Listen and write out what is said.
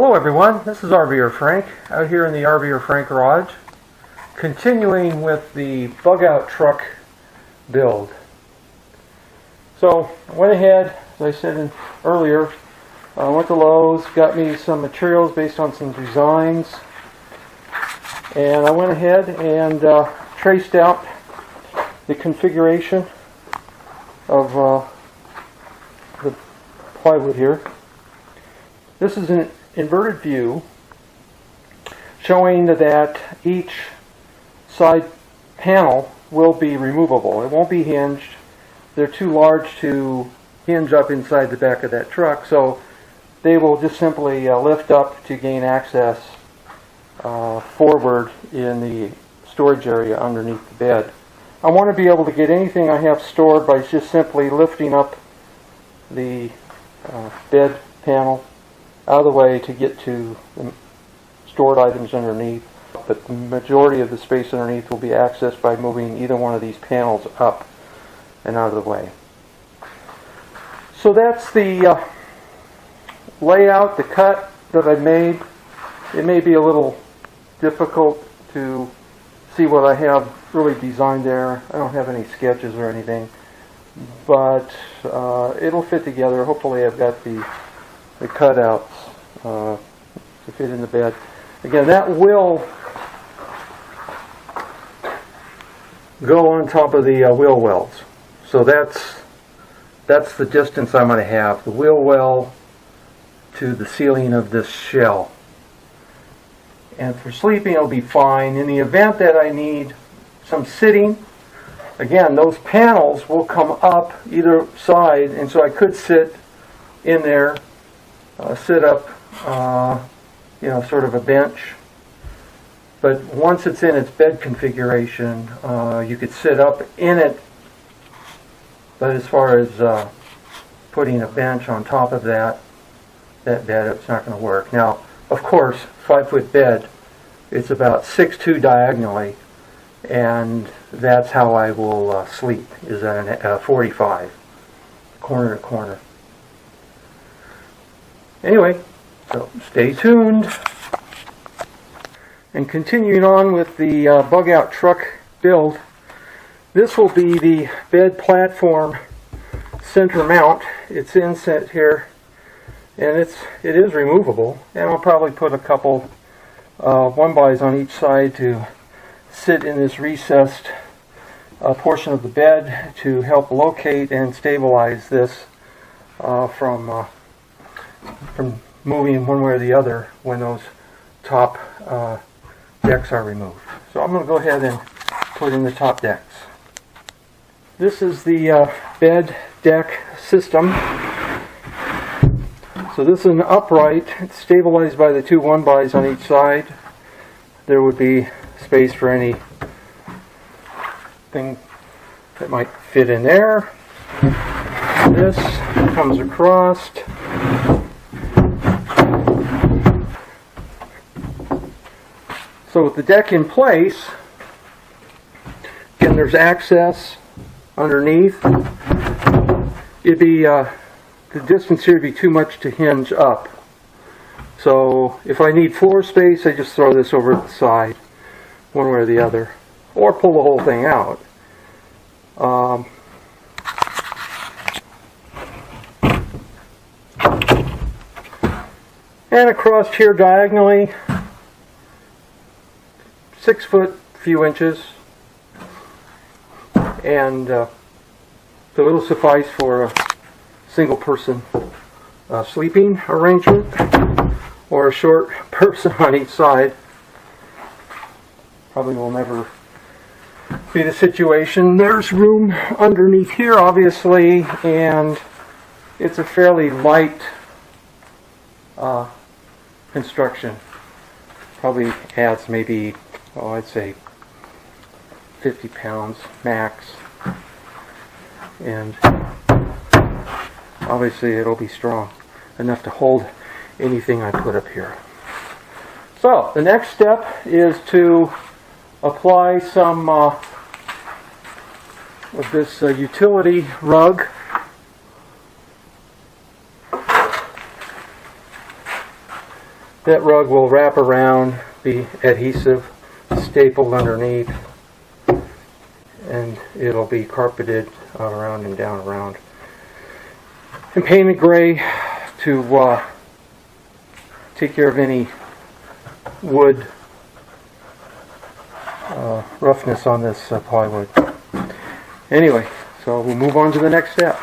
Hello everyone, this is RVer Frank out here in the RVer Frank garage, continuing with the bug out truck build. So I went ahead, as I said earlier, went to Lowe's, got me some materials based on some designs, and I went ahead and traced out the configuration of the plywood here. This is an inverted view showing that each side panel will be removable. It won't be hinged. They're too large to hinge up inside the back of that truck, so they will just simply lift up to gain access forward in the storage area underneath the bed. I want to be able to get anything I have stored by just simply lifting up the bed panel out of the way to get to the stored items underneath. But the majority of the space underneath will be accessed by moving either one of these panels up and out of the way. So that's the layout, the cut that I've made. It may be a little difficult to see what I have really designed there. I don't have any sketches or anything, but it'll fit together. Hopefully I've got the cutouts to fit in the bed. Again, that will go on top of the wheel wells. So that's the distance I'm going to have. The wheel well to the ceiling of this shell. And for sleeping it'll be fine. In the event that I need some sitting, again, those panels will come up either side, and so I could sit in there, sit up, sort of a bench. But once it's in its bed configuration, you could sit up in it. But as far as putting a bench on top of that bed, it's not going to work. Now, of course, 5-foot bed, it's about 6'2" diagonally, and that's how I will sleep, is at a 45, corner to corner. Anyway, so stay tuned. And continuing on with the bug out truck build, this will be the bed platform center mount. It's inset here, and it is removable, and I'll probably put a couple 1-bys on each side to sit in this recessed portion of the bed to help locate and stabilize this from moving one way or the other when those top decks are removed. So I'm going to go ahead and put in the top decks. This is the bed deck system. So this is an upright. It's stabilized by the 2 1-bys on each side. There would be space for anything that might fit in there. This comes across. So with the deck in place, again, there's access underneath. It'd be the distance here would be too much to hinge up. So if I need floor space, I just throw this over the side, one way or the other, or pull the whole thing out. And across here diagonally, 6 foot, few inches, and so it'll suffice for a single person sleeping arrangement, or a short person on each side. Probably will never be the situation. There's room underneath here, obviously, and it's a fairly light construction. Probably adds maybe, I'd say 50 pounds max, and obviously it'll be strong enough to hold anything I put up here. So the next step is to apply some of this utility rug That rug will wrap around, be adhesive, stapled underneath, and it'll be carpeted around and down around. And painted gray to take care of any wood roughness on this plywood. Anyway, so we'll move on to the next step.